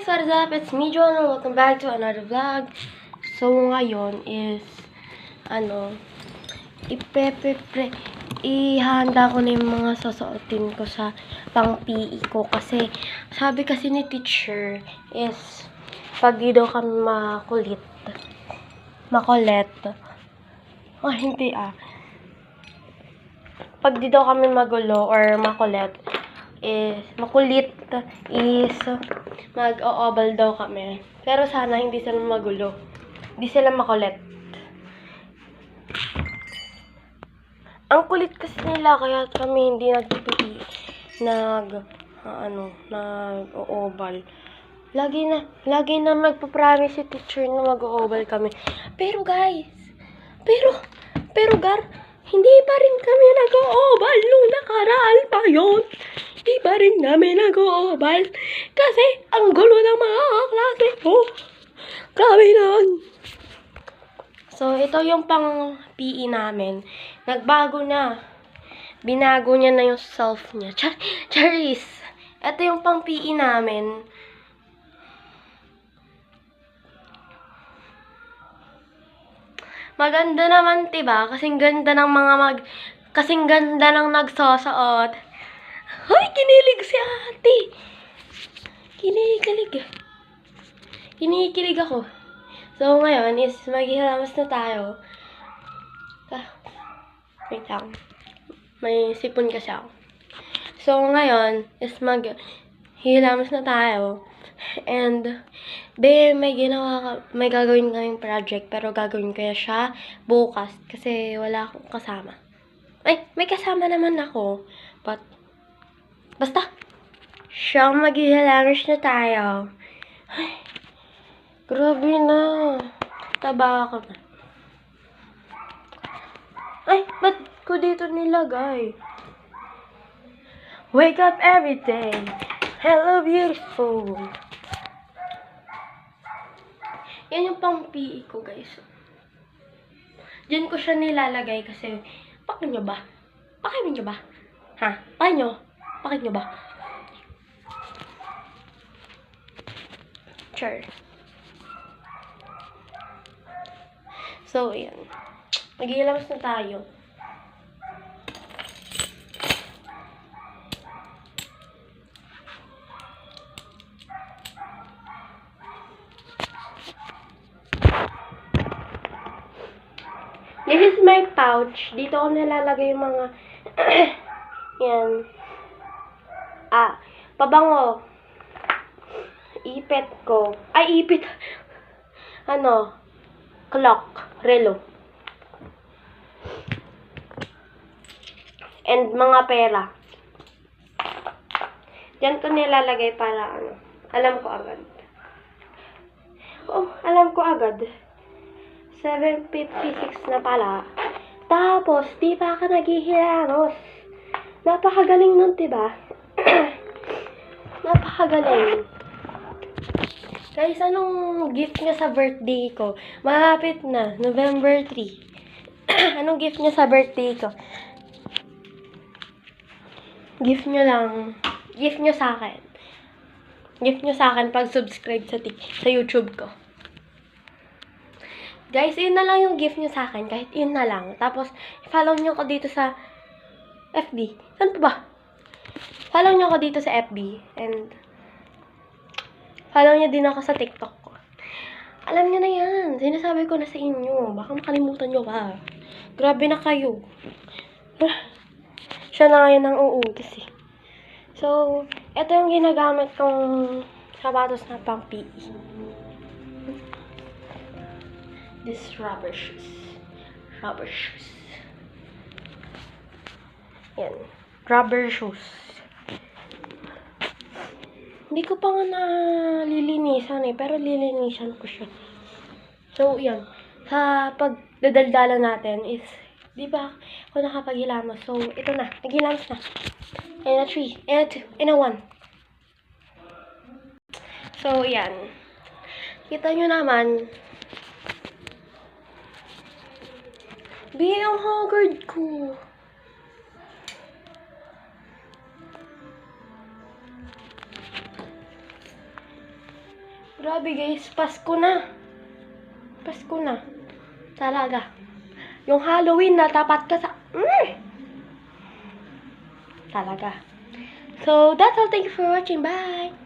guys! What is up? It's me, John, and welcome back to another vlog. So, ngayon is, ihanda ko na yung mga susuotin ko sa pang-PE ko. Kasi, sabi kasi ni teacher is, pag di daw kami makulit. Hindi Pag di daw kami magulo or makulit is mag-o-oval daw kami. Pero sana hindi sila magulo. Hindi sila makulit. Ang kulit kasi nila kaya kami hindi nag-o-oval. Lagi na magpa-promise si teacher na mag-o-oval kami. Pero guys, Gar, hindi pa rin kami nag-o-oval nung nakaraan pa yun. Hindi pa rin namin nag-o-oval. Kasi, ang gulo ng mga kaklase ko. Grabe naman. So, ito yung pang PE namin. Nagbago na. Binago niya na yung self niya. Charis! Ito yung pang PE namin. Maganda naman, diba? Kasing ganda ng nagsusuot. Hoy, kinilig si ate. Kinikilig ako. So, ngayon is maghihilamos na tayo. Wait lang. May sipon kasi ako. So, ngayon is maghihilamos na tayo. And, may gagawin kaming project, pero gagawin ko siya bukas kasi wala akong kasama. Ay, may kasama naman ako. But, basta, siya maghihilamos na tayo. Ay, grabe na. Taba ako na. Ay, ba't ko dito nilagay? Wake up every day. Hello, beautiful. Yan yung pang PE ko, guys. Diyan ko siya nilalagay kasi, pakit nyo ba? Ha? Pakit nyo ba? Sure. So, ayan. Maghihilamos na tayo. This is my pouch. Dito ako nalalagay yung mga yan. Pabango. Ipit ko. Ay, ipit. Clock. Relo. And mga pera. Diyan ko nilalagay para alam ko agad. Alam ko agad. 7:56 na pala. Tapos, di pa ka naghihilamos. Napakagaling nun, diba? Napakagaling. Guys, anong gift niya sa birthday ko? Malapit na, November 3. Anong gift niya sa birthday ko? Gift niyo lang. Gift niyo sa akin. Gift niyo sa akin pag subscribe sa YouTube ko. Guys, yun na lang yung gift nyo sa akin. Kahit yun na lang. Tapos, follow nyo ko dito sa FB. Saan pa ba? Follow nyo ko dito sa FB. And, follow nyo din ako sa TikTok ko. Alam nyo na yan. Sinasabi ko na sa inyo. Baka makalimutan nyo pa. Grabe na kayo. Siya na ngayon ang uutos eh. So, ito yung ginagamit kong sapatos na pang PE. This rubber shoes. Yan. Rubber shoes. Hindi ko pa nga nalilinisan eh. Pero lilinisan ko siya. So, yan. Sa pagdadaldala natin is, di ba, ako nakapaghilamos. So, ito na. Naghilamos na. And a 3. And a 2. And a 1. So, yan. Kita nyo naman, ang haggard ko. Grabe guys, Pasko na. Pasko na. Talaga. Yung Halloween na tapat ka sa... Talaga. So, that's all. Thank you for watching. Bye!